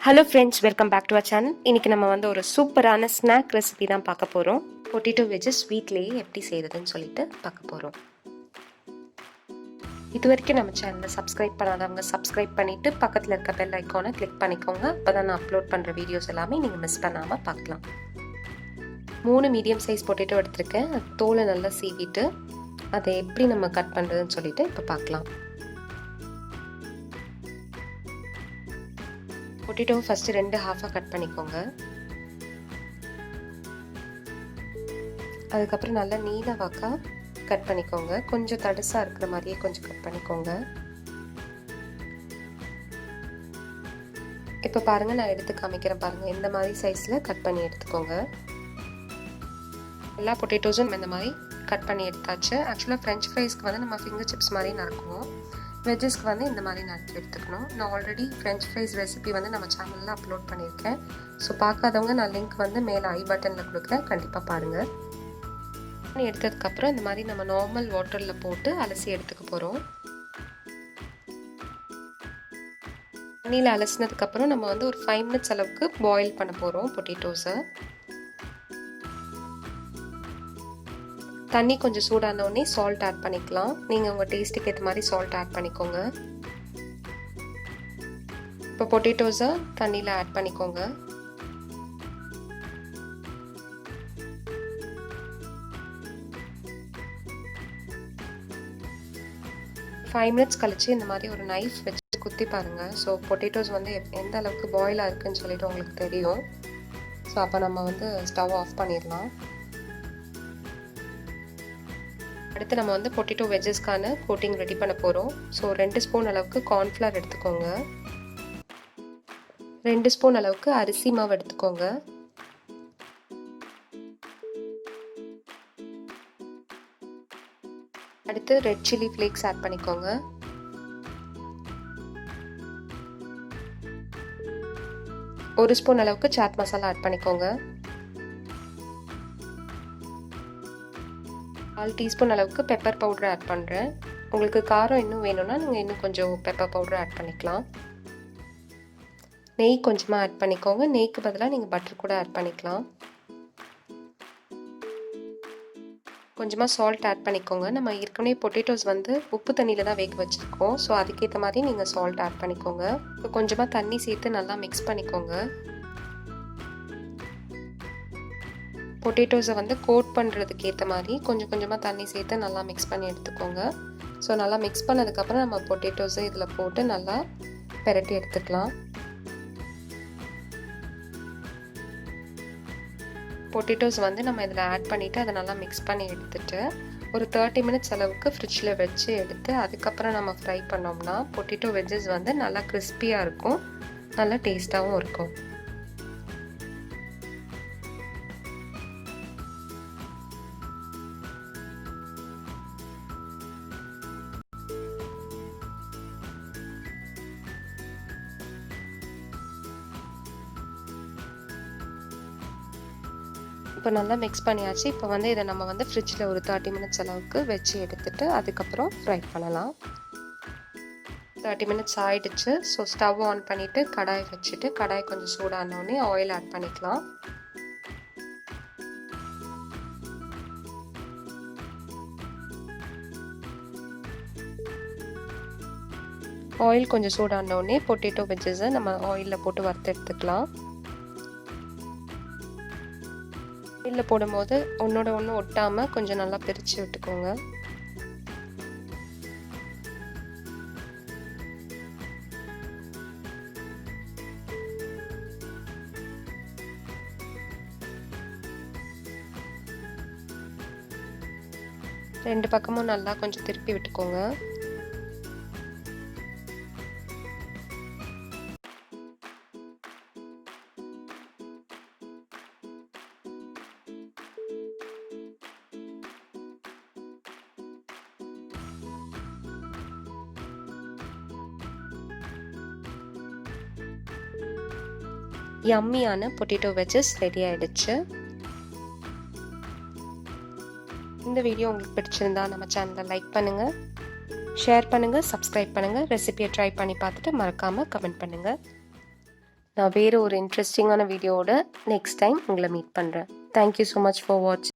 Hello friends, welcome back to our channel. இன்னைக்கு நம்ம வந்து ஒரு சூப்பரான ஸ்நாக் ரெசிபி தான் பார்க்க போறோம். பொட்டேட்டோ வெஜஸ் வீட்லயே எப்படி செய்யறதுன்னு சொல்லிட்டு பார்க்க போறோம். இதுவரைக்கும் நம்ம சேனலை சப்ஸ்கிரைப் பண்ணாதவங்க சப்ஸ்கிரைப் பண்ணிட்டு பக்கத்துல இருக்க பெல் ஐகானை கிளிக் பண்ணிக்கோங்க. அப்பதான் நான் அப்லோட் பண்ற வீடியோஸ் எல்லாமே நீங்க மிஸ் பண்ணாம பார்க்கலாம். 3 மீடியம் சைஸ் பொட்டேட்டோ எடுத்திருக்கேன். தோலை நல்லா சீவிட்டு அதை எப்படி நம்ம கட் பண்றதுன்னு சொல்லிட்டு இப்போ பார்க்கலாம். பொட்டேட்டோ ஃபர்ஸ்ட் 2 ஹாஃபா கட் பண்ணிக்கோங்க. அதுக்கப்புறம் நல்லா நீல வாக்கா கட் பண்ணிக்கோங்க. கொஞ்சம் தடுசா இருக்கிற மாதிரியே கொஞ்சம் கட் பண்ணிக்கோங்க. இப்போ பாருங்க, நான் எடுத்து காமிக்கிறேன் பாருங்க. இந்த மாதிரி சைஸ்ல கட் பண்ணி எடுத்துக்கோங்க. எல்லா பொட்டேட்டோஸும் இந்த மாதிரி கட் பண்ணி எடுத்தாச்சு. ஆக்சுவலாக ஃப்ரெஞ்ச் ஃப்ரைஸ்க்கு வந்து நம்ம ஃபிங்கர் சிப்ஸ் மாதிரி நறுக்குவோம். வெஜ்ஜஸ்க்கு வந்து இந்த மாதிரி நறுக்கி எடுத்துக்கணும். நான் ஆல்ரெடி ஃப்ரெஞ்ச் ஃப்ரைஸ் ரெசிபி வந்து நம்ம சேனலில் அப்லோட் பண்ணியிருக்கேன். ஸோ பார்க்காதவங்க நான் லிங்க் வந்து மேலே ஐ பட்டனில் கொடுக்குறேன், கண்டிப்பாக பாருங்கள். எடுத்ததுக்கப்புறம் இந்த மாதிரி நம்ம நார்மல் வாட்டரில் போட்டு அலசி எடுத்துக்க போகிறோம். தண்ணியில் அலசினதுக்கப்புறம் நம்ம வந்து ஒரு 5 மினிட்ஸ் அளவுக்கு பாயில் பண்ண போகிறோம் பொட்டேட்டோஸை. தண்ணி கொஞ்சம் சூடானோடனே சால்ட் ஆட் பண்ணிக்கலாம். நீங்கள் உங்கள் டேஸ்ட்டுக்கு ஏற்ற மாதிரி சால்ட் ஆட் பண்ணிக்கோங்க. இப்போ பொட்டேட்டோஸை தண்ணியில் ஆட் பண்ணிக்கோங்க. ஃபைவ் மினிட்ஸ் கழிச்சு இந்த மாதிரி ஒரு நைஃப் வச்சு குத்தி பாருங்கள். ஸோ பொட்டேட்டோஸ் வந்து எந்த அளவுக்கு பாயில் ஆகுதுன்னு சொல்லிட்டு உங்களுக்கு தெரியும். ஸோ அப்போ நம்ம வந்து ஸ்டவ் ஆஃப் பண்ணிடலாம். அடுத்து நம்ம வந்து பொட்டேட்டோ வெஜஸ்க்கான கோட்டிங் ரெடி பண்ண போகிறோம். ஸோ 2 ஸ்பூன் அளவுக்கு கார்ன்ஃப்ளவர் எடுத்துக்கோங்க. 2 ஸ்பூன் அளவுக்கு அரிசி மாவு எடுத்துக்கோங்க. அடுத்து ரெட் சில்லி ஃப்ளேக்ஸ் ஆட் பண்ணிக்கோங்க. ஒரு ஸ்பூன் அளவுக்கு சாட் மசாலா ஆட் பண்ணிக்கோங்க. 1/4 டீஸ்பூன் அளவுக்கு பெப்பர் பவுடர் ஆட் பண்ணுறேன். உங்களுக்கு காரம் இன்னும் வேணும்னா நீங்கள் இன்னும் கொஞ்சம் பெப்பர் பவுடர் ஆட் பண்ணிக்கலாம். நெய் கொஞ்சமாக ஆட் பண்ணிக்கோங்க. நெய்க்கு பதிலாக நீங்கள் பட்டர் கூட ஆட் பண்ணிக்கலாம். கொஞ்சமாக சால்ட் ஆட் பண்ணிக்கோங்க. நம்ம ஏற்கனவே பொட்டேட்டோஸ் வந்து உப்பு தண்ணியில் தான் வேக வச்சுருக்கோம். ஸோ அதுக்கேற்ற மாதிரி நீங்கள் சால்ட் ஆட் பண்ணிக்கோங்க. இப்போ கொஞ்சமாக தண்ணி சேர்த்து நல்லா மிக்ஸ் பண்ணிக்கோங்க. பொட்டேட்டோஸை வந்து கோட் பண்ணுறதுக்கு ஏற்ற மாதிரி கொஞ்சம் கொஞ்சமாக தண்ணி சேர்த்து நல்லா மிக்ஸ் பண்ணி எடுத்துக்கோங்க. ஸோ நல்லா மிக்ஸ் பண்ணதுக்கப்புறம் நம்ம பொட்டேட்டோஸை இதில் போட்டு நல்லா பெரட்டி எடுத்துக்கலாம். பொட்டேட்டோஸ் வந்து நம்ம இதில் ஆட் பண்ணிவிட்டு அதை நல்லா மிக்ஸ் பண்ணி எடுத்துட்டு ஒரு 30 மினிட்ஸ் அளவுக்கு ஃப்ரிட்ஜில் வச்சு எடுத்து அதுக்கப்புறம் நம்ம ஃப்ரை பண்ணோம்னா பொட்டேட்டோ வெஜ்ஜஸ் வந்து நல்லா கிறிஸ்பியாக இருக்கும், நல்லா டேஸ்ட்டாகவும் இருக்கும். இப்போ நல்லா மிக்ஸ் பண்ணியாச்சு. இப்போ வந்து இதை நம்ம வந்து ஃப்ரிட்ஜில் ஒரு 30 மினிட்ஸ் அளவுக்கு வச்சு எடுத்துட்டு அதுக்கப்புறம் ஃப்ரை பண்ணலாம். 30 மினிட்ஸ் ஆயிடுச்சு. ஸோ ஸ்டவ் ஆன் பண்ணிவிட்டு கடாய் வச்சுட்டு கடாய் கொஞ்சம் சூடானோடனே ஆயில் ஆட் பண்ணிக்கலாம். ஆயில் கொஞ்சம் சூடானோடனே பொட்டேட்டோ வெஜ்ஜஸை நம்ம ஆயிலில் போட்டு வறுத்து எடுத்துக்கலாம். ஆயிலில் போடும்போது ஒன்றோட ஒன்று ஒட்டாமல் கொஞ்சம் நல்லா பிரித்து விட்டுக்கோங்க. ரெண்டு பக்கமும் நல்லா கொஞ்சம் திருப்பி விட்டுக்கோங்க. யம்மியான பொட்டேட்டோ வெஜஸ் ரெடி ஆயிடுச்சு. இந்த வீடியோ உங்களுக்கு பிடிச்சிருந்தா நம்ம சேனலை லைக் பண்ணுங்கள், ஷேர் பண்ணுங்கள், சப்ஸ்கிரைப் பண்ணுங்கள். ரெசிபியை ட்ரை பண்ணி பார்த்துட்டு மறக்காமல் கமெண்ட் பண்ணுங்கள். நான் வேறு ஒரு இன்ட்ரெஸ்டிங்கான வீடியோவோட நெக்ஸ்ட் டைம் உங்களை மீட் பண்ணுறேன். தேங்க்யூ ஸோ மச் ஃபார் வாட்சிங்.